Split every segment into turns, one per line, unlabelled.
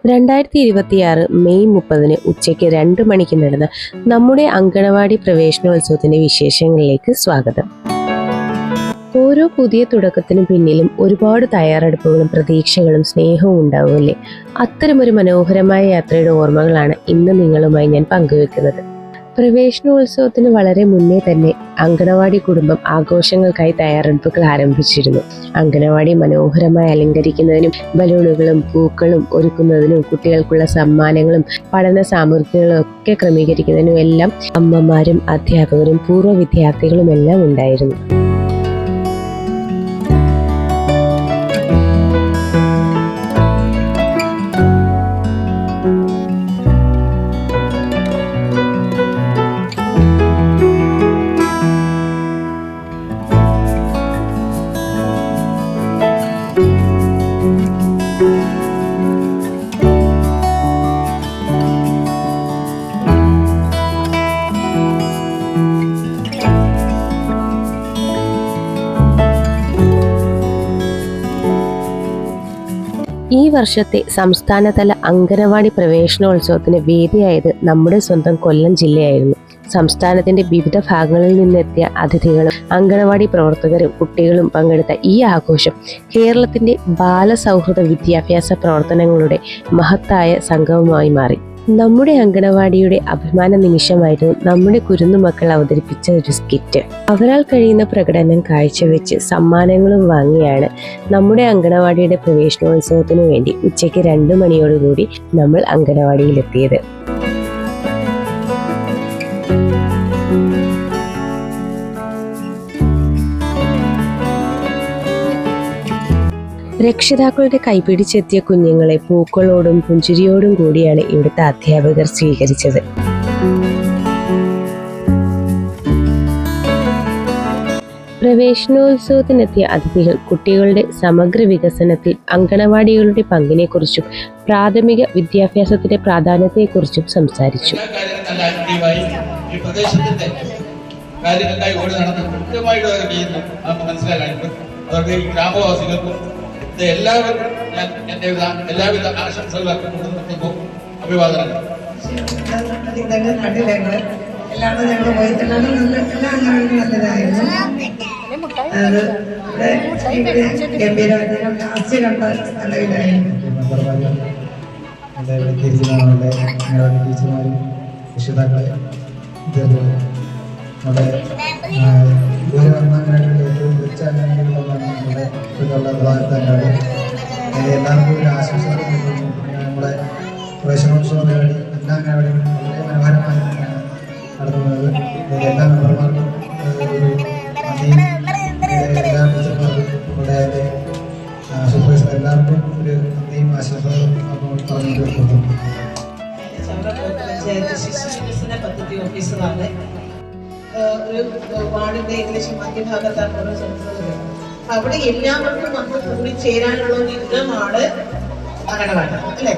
2026 May 30 ഉച്ചയ്ക്ക് 2 മണിക്ക് നടന്ന നമ്മുടെ അങ്കണവാടി പ്രവേശനോത്സവത്തിന്റെ വിശേഷങ്ങളിലേക്ക് സ്വാഗതം. ഓരോ പുതിയ തുടക്കത്തിനും പിന്നിലും ഒരുപാട് തയ്യാറെടുപ്പുകളും പ്രതീക്ഷകളും സ്നേഹവും ഉണ്ടാവുമല്ലേ? അത്തരമൊരു മനോഹരമായ യാത്രയുടെ ഓർമ്മകളാണ് ഇന്ന് നിങ്ങളുമായി ഞാൻ പങ്കുവെക്കുന്നത്. പ്രവേശനോത്സവത്തിന് വളരെ മുന്നേ തന്നെ അങ്കണവാടി കുടുംബം ആഘോഷങ്ങൾക്കായി തയ്യാറെടുപ്പുകൾ ആരംഭിച്ചിരുന്നു. അങ്കണവാടി മനോഹരമായി അലങ്കരിക്കുന്നതിനും ബലൂണുകളും പൂക്കളും ഒരുക്കുന്നതിനും കുട്ടികൾക്കുള്ള സമ്മാനങ്ങളും പഠന സാമഗ്രികളും ഒക്കെ ക്രമീകരിക്കുന്നതിനും എല്ലാം അമ്മമാരും അധ്യാപകരും പൂർവ്വ വിദ്യാർത്ഥികളും എല്ലാം ഉണ്ടായിരുന്നു. ഈ വർഷത്തെ സംസ്ഥാനതല അങ്കണവാടി പ്രവേശനോത്സവത്തിന് വേദിയായത് നമ്മുടെ സ്വന്തം കൊല്ലം ജില്ലയായിരുന്നു. സംസ്ഥാനത്തിന്റെ വിവിധ ഭാഗങ്ങളിൽ നിന്നെത്തിയ അതിഥികളും അങ്കണവാടി പ്രവർത്തകരും കുട്ടികളും പങ്കെടുത്ത ഈ ആഘോഷം കേരളത്തിന്റെ ബാലസൗഹൃദ വിദ്യാഭ്യാസ പ്രവർത്തനങ്ങളുടെ മഹത്തായ സംഗമമായി മാറി. നമ്മുടെ അങ്കണവാടിയുടെ അഭിമാന നിമിഷമായിരുന്നു നമ്മുടെ കുരുന്നുമക്കൾ അവതരിപ്പിച്ച ഒരു സ്കിറ്റ്. അവരാൽ കഴിയുന്ന പ്രകടനം കാഴ്ചവെച്ച് സമ്മാനങ്ങളും വാങ്ങിയാണ് നമ്മുടെ അങ്കണവാടിയുടെ പ്രവേശനോത്സവത്തിനു വേണ്ടി ഉച്ചയ്ക്ക് 2 മണിയോടുകൂടി നമ്മൾ അങ്കണവാടിയിലെത്തിയത്. രക്ഷിതാക്കളുടെ കൈപിടിച്ചെത്തിയ കുഞ്ഞുങ്ങളെ പൂക്കളോടും പുഞ്ചിരിയോടും കൂടിയാണ് ഇവിടുത്തെ അധ്യാപകർ സ്വീകരിച്ചത്. പ്രവേശനോത്സവത്തിനെത്തിയ അതിഥികൾ കുട്ടികളുടെ സമഗ്ര വികസനത്തിൽ അങ്കണവാടികളുടെ പങ്കിനെക്കുറിച്ചും പ്രാഥമിക വിദ്യാഭ്യാസത്തിന്റെ പ്രാധാന്യത്തെക്കുറിച്ചും സംസാരിച്ചു.
എല്ലാവർക്കും ഞാൻ എൻ്റെ എല്ലാവിധ ആശംസകൾ അർപ്പിക്കുന്നു. അഭിവാദനങ്ങൾ.
എല്ലാവരും ഞങ്ങൾ പോയിട്ടുള്ളത് എല്ലാം നല്ലതായിരുന്നു. ഗംഭീരമായിട്ട് ലാസ്റ്റ് കണ്ട സ്ഥലമില്ലായിരുന്നു.
ടീച്ചർമാരും രക്ഷിതാക്കളെ നമ്മുടെ ഏറ്റവും മികച്ച അംഗങ്ങളിലൊന്നാണ് നമ്മുടെ ഭാഗത്തങ്ങാടി. എല്ലാവർക്കും ഒരു ആശംസകൾ നൽകുന്നു. നമ്മുടെ പ്രവേശനോത്സവം പരിപാടി എല്ലാ അംഗനവാടികളും വളരെ മനോഹരമായി തന്നെയാണ് നടത്തുന്നത്. എല്ലാ മെമ്പർമാർക്കും നന്ദിയും എല്ലാ ടീച്ചർമാർക്കും നമ്മുടെ സൂപ്പർവൈസർ എല്ലാവർക്കും ഒരു നന്ദിയും ആശംസകളും പറഞ്ഞുകൊണ്ടിരിക്കുന്നു.
പദ്ധതി ഓഫീസറാണ്. ഒരു വാർഡിന്റെ ഏകദേശം മധ്യഭാഗത്താണ് ഓരോ സ്ഥലത്തുള്ളത്. അവിടെ എല്ലാവർക്കും നമ്മൾ കൂടി ചേരാനുള്ള ഒരു ഇടമാണ് അങ്കണവാടി, അല്ലെ?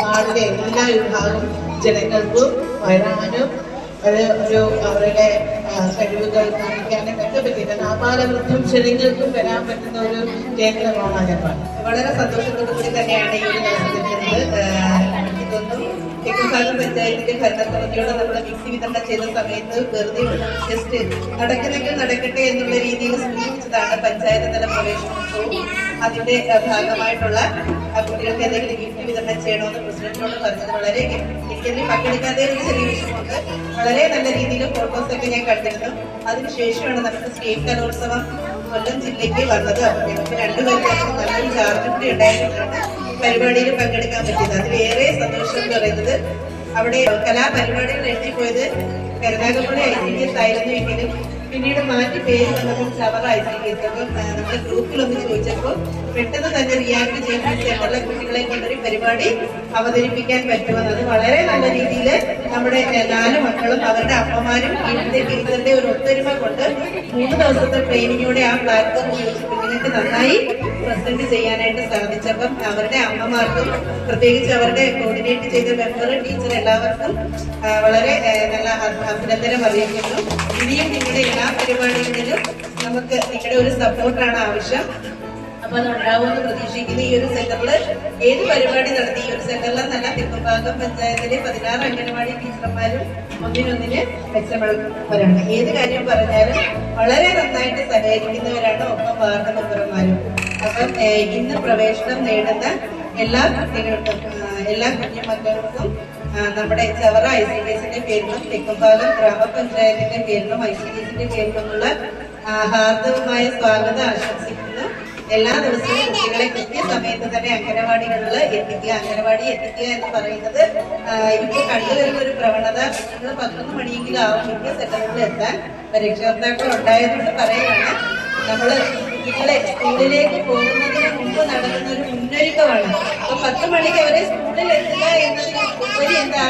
വാർഡിലെ എല്ലാ വിഭാഗം ജനങ്ങൾക്കും വരാനും ഒരു അവരുടെ കഴിവുകൾ കാണിക്കാനും ഒക്കെ പറ്റിയിട്ട് ആപാലവൃദ്ധം ജനങ്ങൾക്കും വരാൻ പറ്റുന്ന ഒരു കേന്ദ്രമാണ് അങ്കണവാടി. വളരെ സന്തോഷത്തോടു കൂടി തന്നെയാണ് ഈ ഒരു ദിവസം കിട്ടുന്നത്. തെക്കുംഭാഗം പഞ്ചായത്തിന്റെ ഭരണസമിതിയോട് നമ്മുടെ മിക്സി വിതരണം ചെയ്ത സമയത്ത് വെറുതെ ജസ്റ്റ് നടക്കുന്നെങ്കിൽ നടക്കട്ടെ എന്നുള്ള രീതിയിൽ സൂചിപ്പിച്ചതാണ് പഞ്ചായത്ത് തല പ്രവേശനോത്സവവും. അതിന്റെ ഭാഗമായിട്ടുള്ള കുട്ടികൾക്ക് എന്തെങ്കിലും ഗിഫ്റ്റ് വിതരണം ചെയ്യണമെന്ന് പ്രസിഡന്റിനോട് പറഞ്ഞത് വളരെ ടിക്കറ്റിൽ പങ്കെടുക്കാതെ ഒരു ചെറിയ വിഷയമുണ്ട്. വളരെ നല്ല രീതിയിൽ ഫോട്ടോസ് ഒക്കെ ഞാൻ കണ്ടിരുന്നു. അതിനുശേഷമാണ് നമ്മുടെ സ്റ്റേറ്റ് കലോത്സവം കൊല്ലം ജില്ലയ്ക്ക് വന്നത്. അപ്പോൾ ഞങ്ങൾക്ക് 2 പേർക്കും നല്ലൊരു ചാർജ് കൂടി ഉണ്ടായിരുന്നിട്ടാണ് പരിപാടിയിൽ പങ്കെടുക്കാൻ പറ്റിയത്. അതിലേറെ സന്തോഷം എന്ന് പറയുന്നത് അവിടെ കലാപരിപാടികൾ എത്തിപ്പോയത് കരുനാഗപ്പള്ളി ICDS ആയിരുന്നു എങ്കിലും പിന്നീട് മാറ്റി പേര് വന്നപ്പോൾ ചവറ ICDS. അപ്പോൾ നമ്മുടെ ഗ്രൂപ്പിലൊന്ന് ചോദിച്ചപ്പോൾ പെട്ടെന്ന് തന്നെ റിയാക്ട് ചെയ്യുന്ന കുട്ടികളെ കൊണ്ടൊരു പരിപാടി അവതരിപ്പിക്കാൻ പറ്റുമെന്ന്. അത് വളരെ നല്ല രീതിയിൽ നമ്മുടെ 4 മക്കളും അവരുടെ അമ്മമാരും ഇതിന്റെ ഒരു ഒത്തൊരുമ കൊണ്ട് 3 ദിവസത്തെ ട്രെയിനിങ്ങോടെ ആ പ്ലാറ്റ്ഫോം ഉപയോഗിച്ച് കുഞ്ഞുങ്ങൾക്ക് നന്നായി പ്രസന്റ് ചെയ്യാനായിട്ട് സാധിച്ചപ്പം അവരുടെ അമ്മമാർക്കും പ്രത്യേകിച്ച് അവരുടെ കോർഡിനേറ്റ് ചെയ്ത മെമ്പർ ടീച്ചർ എല്ലാവർക്കും വളരെ നല്ല അഭിനന്ദനം അറിയിക്കുന്നു. ഇനിയും നിങ്ങളുടെ എല്ലാ പരിപാടികളിലും നമുക്ക് നിങ്ങളുടെ ഒരു സപ്പോർട്ടാണ് ആവശ്യം. അപ്പൊ അത് ഉണ്ടാവുമെന്ന് പ്രതീക്ഷിക്കുന്ന ഈ ഒരു സെന്ററിൽ ഏത് പരിപാടി നടത്തി ഈ ഒരു സെന്ററിൽ നല്ല തെക്കുംഭാഗം പഞ്ചായത്തിലെ 16 അംഗനവാടി ടീച്ചർമാരും ഒന്നിനൊന്നിന് മെച്ചമുള്ളവരാണ്. ഏത് കാര്യം പറഞ്ഞാലും വളരെ നന്നായിട്ട് സഹകരിക്കുന്നവരാണ്. ഒപ്പം വാർഡ് മെമ്പർമാരും. അപ്പം ഇന്ന് പ്രവേശനം നേടുന്ന എല്ലാ കുട്ടികൾക്കും എല്ലാ കുഞ്ഞുമക്കൾക്കും നമ്മുടെ ചവറ ICDSന്റെ പേരിലും തെക്കുംഭാഗം ഗ്രാമപഞ്ചായത്തിന്റെ പേരിലും ICDSന്റെ പേരിലുമുള്ള ഹാർദവമായ സ്വാഗതം ആശംസിക്കുന്നു. എല്ലാ ദിവസവും കുട്ടികളെ കൃത്യസമയത്ത് തന്നെ അംഗനവാടികളിൽ എത്തിക്കുക. അംഗനവാടി എത്തിക്കുക എന്ന് പറയുന്നത് ഇപ്പോൾ കണ്ടുവരുന്ന ഒരു പ്രവണത. കുട്ടികൾ 11 മണിയെങ്കിലും ആവും മിക്ക സെന്ററുകളിൽ എത്താൻ. രക്ഷകർത്താക്കൾ ഉണ്ടായതുകൊണ്ട് പറയുകയാണ്, നമ്മൾ കുട്ടികളെ സ്കൂളിലേക്ക് പോകുന്നതിന് മുമ്പ് നടക്കുന്ന ഒരു മുന്നൊരുക്കമാണ്. അപ്പൊ 10 മണിക്ക് അവരെ സ്കൂളിൽ എത്തുക എന്നതിന് ഉപരി എന്താ,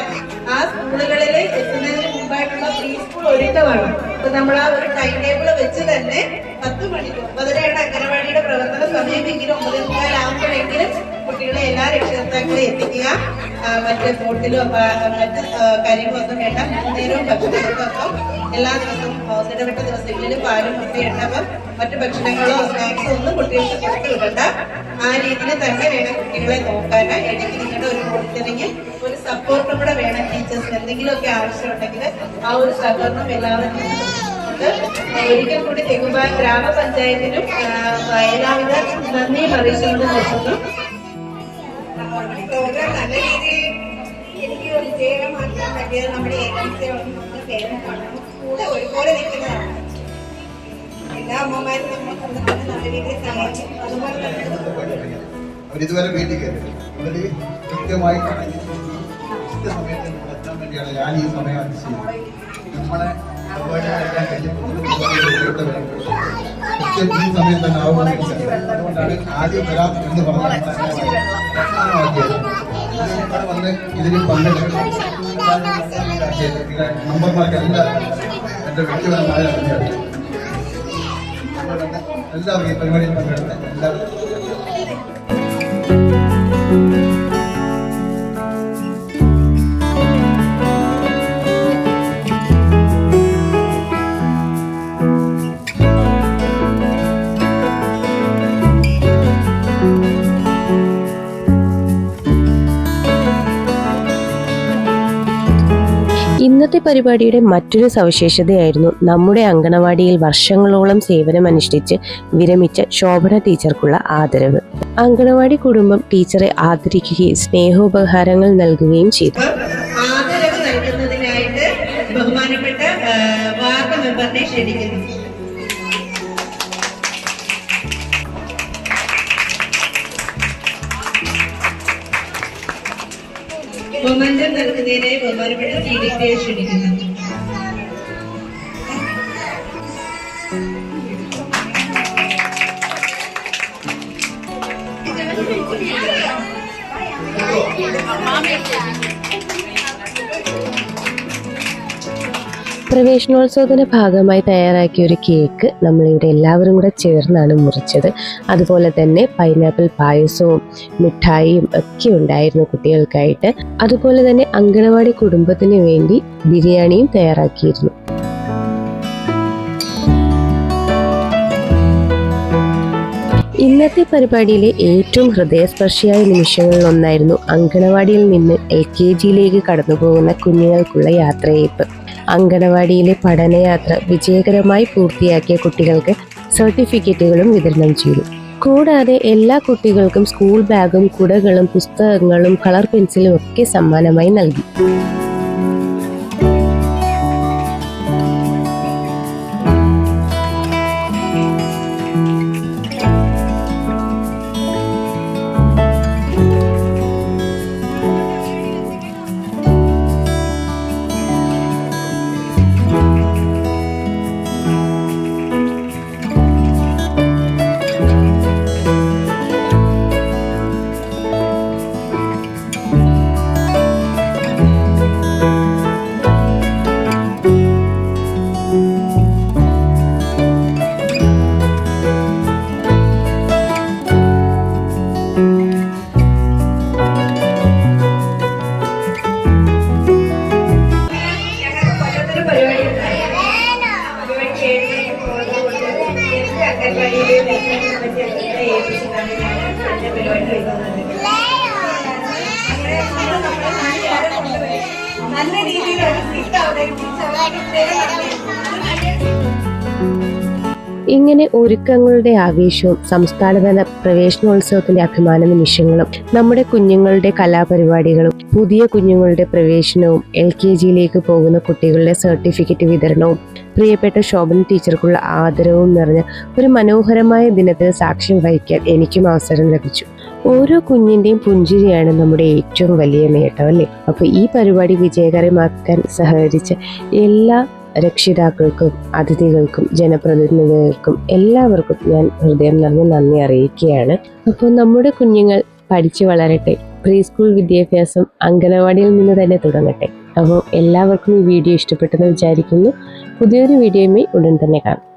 ആ സ്കൂളുകളിൽ എത്തുന്നതിന് മുമ്പായിട്ടുള്ള പ്രീ സ്കൂൾ ഒരുക്കമാണ്. അപ്പൊ നമ്മൾ ആ ഒരു ടൈം ടേബിൾ വെച്ച് തന്നെ 10 മണിക്ക് 9:30 അംഗനവാടിയുടെ പ്രവർത്തന സമയമെങ്കിലും 9:15 ആകുമ്പോഴെങ്കിലും കുട്ടികളെ എല്ലാ രക്ഷകർത്താക്കളെ എത്തിക്കുക. മറ്റ് ബോട്ടിലോ മറ്റ് കാര്യങ്ങളൊന്നും വേണ്ട. നേരവും ഭക്ഷണങ്ങൾക്കൊപ്പം എല്ലാ ദിവസവും ഇടവിട്ട ദിവസങ്ങളിൽ പാലും മുട്ടയുണ്ടാവും. മറ്റു ഭക്ഷണങ്ങളോ സ്നാക്സോ ഒന്നും കുട്ടികൾക്ക് കൊടുത്തു വിടണ്ട. ആ രീതിയിൽ തന്നെ വേണം കുട്ടികളെ നോക്കാൻ. ഇടയ്ക്ക് നിങ്ങളുടെ ഒരു മോണിറ്ററിങ്, ഒരു സപ്പോർട്ടും കൂടെ വേണം. ടീച്ചേഴ്സിന് എന്തെങ്കിലുമൊക്കെ ആവശ്യമുണ്ടെങ്കിൽ ആ ഒരു സഹകരണം എല്ലാവരും ഒരിക്കൽ കൂടി തെക്കുംഭാഗം ഗ്രാമപഞ്ചായത്തിനും എല്ലാവിധ നന്ദിയും അറിയിച്ചുകൊണ്ട് നിർത്തുന്നു.
പ്രോഗ്രാം നല്ല രീതിയിൽ എനിക്ക് വിജയമാക്കാൻ പറ്റിയത് നമ്മുടെ ഏജൻസിയോട് പേരൻസാണ്. കൂടെ ഒരുപോലെ നിൽക്കുന്നതാണ്. എല്ലാ അമ്മമാരും നമ്മൾ കൊണ്ടുവന്ന് നല്ല രീതിയിൽ സഹായിച്ചു. അതുപോലെ തന്നെ
അവരിതുവരെ വീട്ടിൽ കയറി അവര് കൃത്യമായി കൃത്യസമയത്ത് എത്താൻ വേണ്ടിയാണ് ഞാൻ ഈ സമയം അനുസരിച്ചത്. നമ്മളെ ഈ സമയം തന്നെ ആവുമെന്ന് വെച്ചാൽ അതുകൊണ്ടാണ് ആദ്യം വരാം എന്ന് പറഞ്ഞത്. ഇവിടെ വന്ന് ഇതിന് പങ്കെടുക്കും നമ്പർമാർക്കെല്ലാം എൻ്റെ വ്യക്തിപരമായ നന്ദിയാണ്. എല്ലാവരും ഈ പരിപാടിയിൽ പങ്കെടുത്ത എല്ലാവരും
ഇന്നത്തെ പരിപാടിയുടെ മറ്റൊരു സവിശേഷതയായിരുന്നു നമ്മുടെ അങ്കണവാടിയിൽ വർഷങ്ങളോളം സേവനമനുഷ്ഠിച്ച് വിരമിച്ച ശോഭന ടീച്ചർക്കുള്ള ആദരവ്. അങ്കണവാടി കുടുംബം ടീച്ചറെ ആദരിക്കുകയും സ്നേഹോപഹാരങ്ങൾ നൽകുകയും ചെയ്തു.
ആദരവ് നൽകുന്നതിനായിട്ട് ബഹുമാനപ്പെട്ട വാർഡ് മെമ്പറിനെ ക്ഷണിക്കുന്നു. ബഹുമാനം നൽകുന്നതിനായി ബഹുമാനപ്പെട്ട CDPയെ ക്ഷണിക്കുന്നു.
പ്രവേശനോത്സവത്തിന്റെ ഭാഗമായി തയ്യാറാക്കിയ ഒരു കേക്ക് നമ്മളിവിടെ എല്ലാവരും കൂടെ ചേർന്നാണ് മുറിച്ചത്. അതുപോലെ തന്നെ പൈനാപ്പിൾ പായസവും മിഠായിയും ഒക്കെ ഉണ്ടായിരുന്നു കുട്ടികൾക്കായിട്ട്. അതുപോലെ തന്നെ അങ്കണവാടി കുടുംബത്തിന് വേണ്ടി ബിരിയാണിയും തയ്യാറാക്കിയിരുന്നു. ഇന്നത്തെ പരിപാടിയിലെ ഏറ്റവും ഹൃദയസ്പർശിയായ നിമിഷങ്ങളിലൊന്നായിരുന്നു അങ്കണവാടിയിൽ നിന്ന് LKGയിലേക്ക് കടന്നു പോകുന്ന കുഞ്ഞുങ്ങൾക്കുള്ള യാത്രയയപ്പ്. അങ്കണവാടിയിലെ പഠനയാത്ര വിജയകരമായി പൂർത്തിയാക്കിയ കുട്ടികൾക്ക് സർട്ടിഫിക്കറ്റുകളും വിതരണം ചെയ്തു. കൂടാതെ എല്ലാ കുട്ടികൾക്കും സ്കൂൾ ബാഗും കുടകളും പുസ്തകങ്ങളും കളർ പെൻസിലും ഒക്കെ സമ്മാനമായി നൽകി. ഇങ്ങനെ ഒരുക്കങ്ങളുടെ ആവേശവും സംസ്ഥാനതല പ്രവേശനോത്സവത്തിന്റെ അഭിമാന നിമിഷങ്ങളും നമ്മുടെ കുഞ്ഞുങ്ങളുടെ കലാപരിപാടികളും പുതിയ കുഞ്ഞുങ്ങളുടെ പ്രവേശനവും LKGയിലേക്ക് പോകുന്ന കുട്ടികളുടെ സർട്ടിഫിക്കറ്റ് വിതരണവും പ്രിയപ്പെട്ട ശോഭന ടീച്ചർക്കുള്ള ആദരവും നിറഞ്ഞ ഒരു മനോഹരമായ ദിനത്തിന് സാക്ഷ്യം വഹിക്കാൻ എനിക്കും അവസരം ലഭിച്ചു. ഓരോ കുഞ്ഞിന്റെയും പുഞ്ചിരിയാണ് നമ്മുടെ ഏറ്റവും വലിയ നേട്ടം, അല്ലേ? അപ്പൊ ഈ പരിപാടി വിജയകരമാക്കാൻ സഹകരിച്ച എല്ലാ രക്ഷിതാക്കൾക്കും അതിഥികൾക്കും ജനപ്രതിനിധികൾക്കും എല്ലാവർക്കും ഞാൻ ഹൃദയം നിറഞ്ഞ നന്ദി അറിയിക്കുകയാണ്. അപ്പോൾ നമ്മുടെ കുഞ്ഞുങ്ങൾ പഠിച്ചു വളരട്ടെ. പ്രീ സ്കൂൾ വിദ്യാഭ്യാസം അംഗനവാടിയിൽ നിന്ന് തന്നെ തുടങ്ങട്ടെ. അപ്പോൾ എല്ലാവർക്കും ഈ വീഡിയോ ഇഷ്ടപ്പെട്ടെന്ന് വിചാരിക്കുന്നു. പുതിയൊരു വീഡിയോയുമായി ഉടൻ തന്നെ കാണാം.